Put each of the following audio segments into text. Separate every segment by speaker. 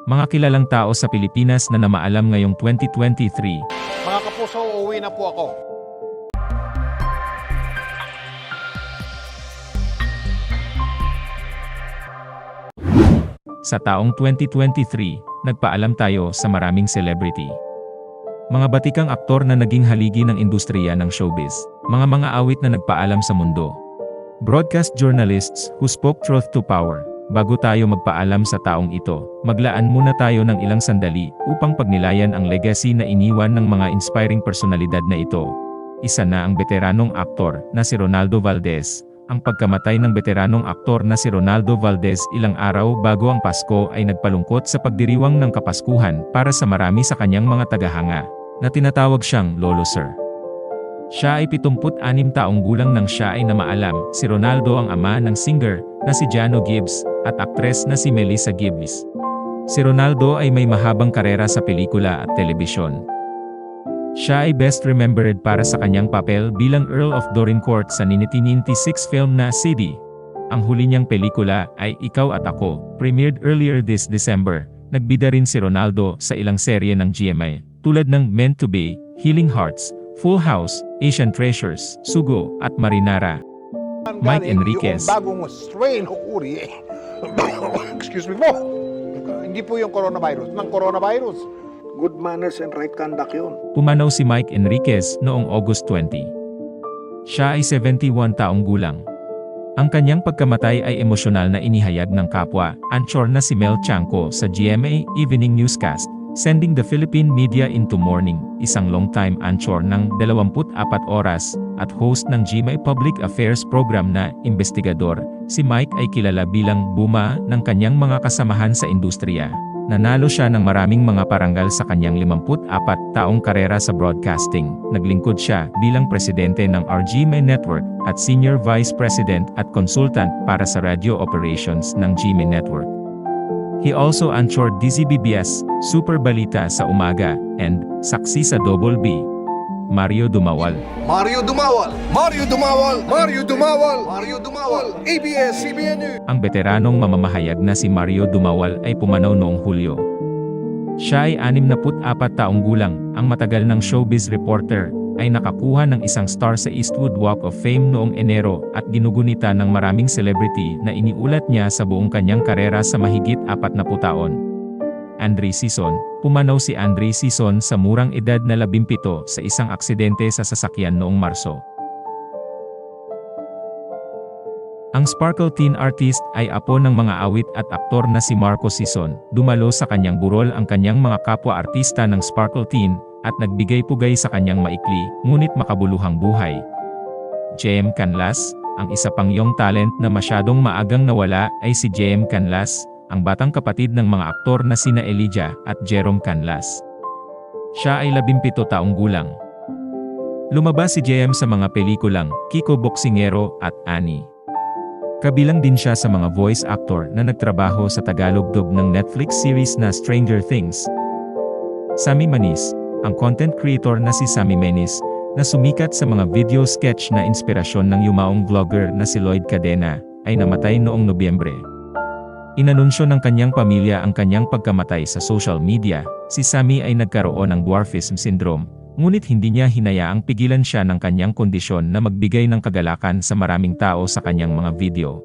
Speaker 1: Mga kilalang tao sa Pilipinas na namaalam ngayong 2023.
Speaker 2: Mga kapuso, uuwi na po ako.
Speaker 1: Sa taong 2023, nagpaalam tayo sa maraming celebrity. Mga batikang aktor na naging haligi ng industriya ng showbiz. Mga awit na nagpaalam sa mundo. Broadcast journalists who spoke truth to power. Bago tayo magpaalam sa taong ito, maglaan muna tayo ng ilang sandali upang pagnilayan ang legacy na iniwan ng mga inspiring personalidad na ito. Isa na ang veteranong aktor na si Ronaldo Valdez. Ang pagkamatay ng veteranong aktor na si Ronaldo Valdez ilang araw bago ang Pasko ay nagpalungkot sa pagdiriwang ng Kapaskuhan para sa marami sa kanyang mga tagahanga, na tinatawag siyang Lolo Sir. Siya ay 76 taong gulang nang siya ay namaalam. Si Ronaldo ang ama ng singer na si Jano Gibbs at aktres na si Melissa Gibbs. Si Ronaldo ay may mahabang karera sa pelikula at telebisyon. Siya ay best remembered para sa kanyang papel bilang Earl of Dorincourt sa 1996 film na City. Ang huli niyang pelikula ay Ikaw at Ako, premiered earlier this December. Nagbida rin si Ronaldo sa ilang serye ng GMA, tulad ng Meant to Be, Healing Hearts, Full House, Asian Treasures, Sugo, at Marinara. Mike Enriquez.
Speaker 2: Yung bagong strain o uri, excuse me po, hindi po yung coronavirus, ng coronavirus. Good manners and right conduct yun.
Speaker 1: Pumanaw si Mike Enriquez noong August 20. Siya ay 71 taong gulang. Ang kanyang pagkamatay ay emosyonal na inihayag ng kapwa, anchor na si Mel Chanco sa GMA Evening Newscast, sending the Philippine media into mourning. Isang long-time anchor ng 24 oras at host ng GMA Public Affairs program na Investigador, si Mike ay kilala bilang buma ng kanyang mga kasamahan sa industriya. Nanalo siya ng maraming mga parangal sa kanyang 54 taong karera sa broadcasting. Naglingkod siya bilang presidente ng RGMA Network at senior vice president at consultant para sa radio operations ng GMA Network. He also anchored DZBBS, Super Balita sa umaga, and Saksi sa Double B. Mario Dumawal.
Speaker 2: Mario Dumawal! Mario Dumawal! Mario Dumawal! Mario Dumawal! ABS-CBN News!
Speaker 1: Ang veteranong mamamahayag na si Mario Dumawal ay pumanaw noong Hulyo. Siya ay 64 taong gulang. Ang matagal ng showbiz reporter ay nakakuha ng isang star sa Eastwood Walk of Fame noong Enero at ginugunita ng maraming celebrity na iniulat niya sa buong kanyang karera sa mahigit 40 taon. Andre Sison. Pumanaw si Andre Sison sa murang edad na 17 sa isang aksidente sa sasakyan noong Marso. Ang Sparkle teen artist ay apo ng mga awit at aktor na si Marco Sison. Dumalo sa kanyang burol ang kanyang mga kapwa-artista ng Sparkle teen at nagbigay-pugay sa kanyang maikli, ngunit makabuluhang buhay. JM Canlas. Ang isa pang young talent na masyadong maagang nawala ay si JM Canlas, ang batang kapatid ng mga aktor na sina Elijah at Jerome Canlas. Siya ay 17 taong gulang. Lumabas si JM sa mga pelikulang Kiko Boksingero at Annie. Kabilang din siya sa mga voice actor na nagtrabaho sa Tagalog dub ng Netflix series na Stranger Things. Sammy Manis. Ang content creator na si Sammy Manis, na sumikat sa mga video sketch na inspirasyon ng yumaong vlogger na si Lloyd Cadena, ay namatay noong Nobyembre. Inanunsyo ng kanyang pamilya ang kanyang pagkamatay sa social media. Si Sammy ay nagkaroon ng dwarfism syndrome, ngunit hindi niya hinayaang pigilan siya ng kanyang kondisyon na magbigay ng kagalakan sa maraming tao sa kanyang mga video.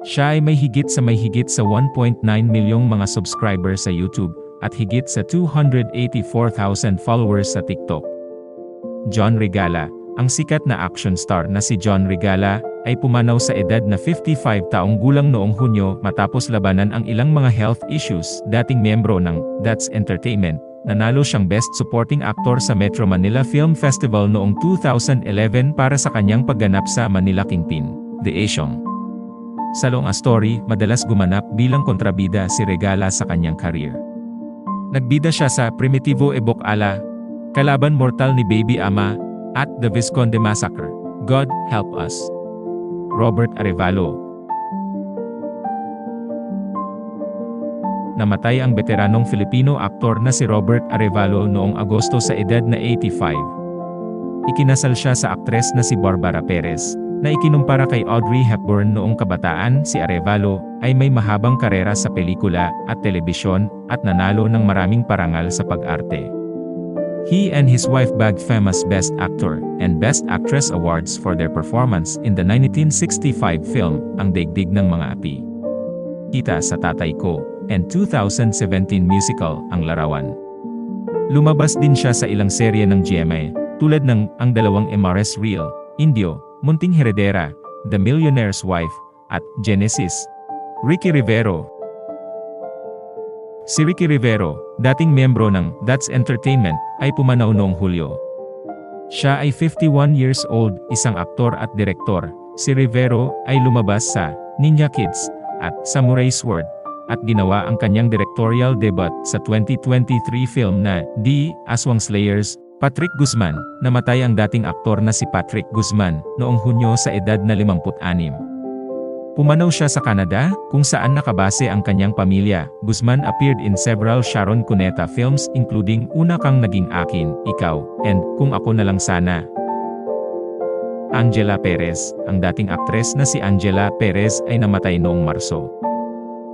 Speaker 1: Siya ay may higit sa 1.9 milyong mga subscriber sa YouTube, at higit sa 284,000 followers sa TikTok. John Regala. Ang sikat na action star na si John Regala ay pumanaw sa edad na 55 taong gulang noong Hunyo matapos labanan ang ilang mga health issues. Dating miyembro ng That's Entertainment, nanalo siyang Best Supporting Actor sa Metro Manila Film Festival noong 2011 para sa kanyang pagganap sa Manila Kingpin, The Asiong. Sa Long Story, madalas gumanap bilang kontrabida si Regala sa kanyang career. Nagbida siya sa Primitivo e Bocala, kalaban mortal ni Baby Ama, at The Visconde Massacre, God Help Us. Robert Arevalo. Namatay ang veteranong Filipino aktor na si Robert Arevalo noong Agosto sa edad na 85. Ikinasal siya sa aktres na si Barbara Perez, Na ikinumpara kay Audrey Hepburn noong kabataan, si Arevalo ay may mahabang karera sa pelikula at telebisyon at nanalo ng maraming parangal sa pag-arte. He and his wife bagged famous Best Actor and Best Actress awards for their performance in the 1965 film Ang Daigdig ng Mga Api, Kita sa Tatay Ko, and 2017 musical Ang Larawan. Lumabas din siya sa ilang serye ng GMA, tulad ng Ang Dalawang MRS Real, Indio, Munting Heredera, The Millionaire's Wife, at Genesis. Ricky Rivero. Si Ricky Rivero, dating miyembro ng That's Entertainment, ay pumanaw noong Hulyo. Siya ay 51 years old, isang aktor at direktor. Si Rivero ay lumabas sa Ninja Kids at Samurai Sword, at ginawa ang kanyang directorial debut sa 2023 film na The Aswang Slayers. Patrick Guzman, namatay ang dating aktor na si Patrick Guzman noong Hunyo sa edad na 56. Pumanaw siya sa Canada, kung saan nakabase ang kanyang pamilya. Guzman appeared in several Sharon Cuneta films including Una Kang Naging Akin, Ikaw, and Kung Ako Na Lang Sana. Angela Perez, ang dating aktres na si Angela Perez ay namatay noong Marso.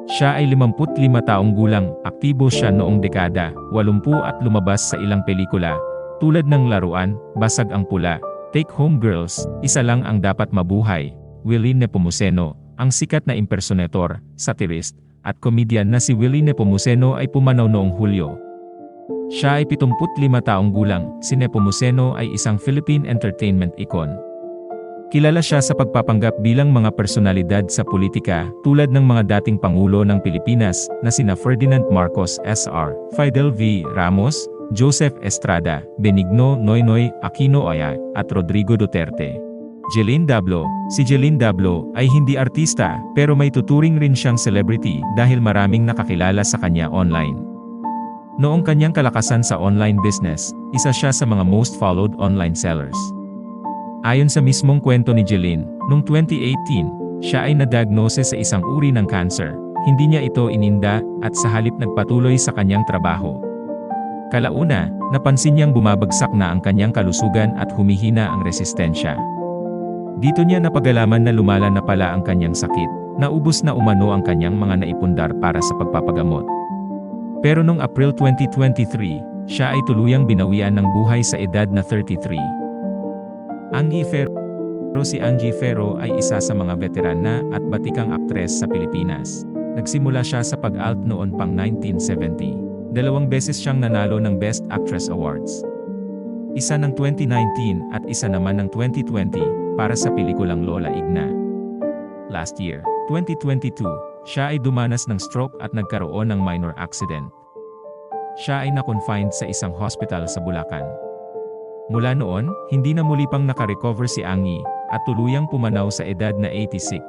Speaker 1: Siya ay 55 taong gulang, aktibo siya noong dekada 80 at lumabas sa ilang pelikula, tulad ng Laruan, Basag ang Pula, Take Home Girls, Isa Lang ang Dapat Mabuhay. Willie Nepomuceno, ang sikat na impersonator, satirist, at komedyan na si Willie Nepomuceno ay pumanaw noong Hulyo. Siya ay 75 taong gulang. Si Nepomuceno ay isang Philippine entertainment icon. Kilala siya sa pagpapanggap bilang mga personalidad sa politika, tulad ng mga dating Pangulo ng Pilipinas na sina Ferdinand Marcos Sr., Fidel V. Ramos, Joseph Estrada, Benigno Noynoy Aquino Aya, at Rodrigo Duterte. Jeline Dablo. Si Jeline Dablo ay hindi artista, pero may tuturing rin siyang celebrity dahil maraming nakakilala sa kanya online. Noong kanyang kalakasan sa online business, isa siya sa mga most followed online sellers. Ayon sa mismong kwento ni Jeline, noong 2018, siya ay na-diagnose sa isang uri ng cancer. Hindi niya ito ininda, at sa halip nagpatuloy sa kanyang trabaho. Kalauna, napansin niyang bumabagsak na ang kanyang kalusugan at humihina ang resistensya. Dito niya napagalaman na lumala na pala ang kanyang sakit, naubos na umano ang kanyang mga naipundar para sa pagpapagamot. Pero noong April 2023, siya ay tuluyang binawian ng buhay sa edad na 33. Angie Ferro. Si Angie Ferro ay isa sa mga veteran na at batikang aktres sa Pilipinas. Nagsimula siya sa pag-alt noon pang 1970. 2 beses siyang nanalo ng Best Actress Awards. Isa ng 2019 at isa naman ng 2020 para sa pelikulang Lola Igna. Last year, 2022, siya ay dumanas ng stroke at nagkaroon ng minor accident. Siya ay na-confined sa isang hospital sa Bulacan. Mula noon, hindi na muli pang nakarecover si Angie at tuluyang pumanaw sa edad na 86.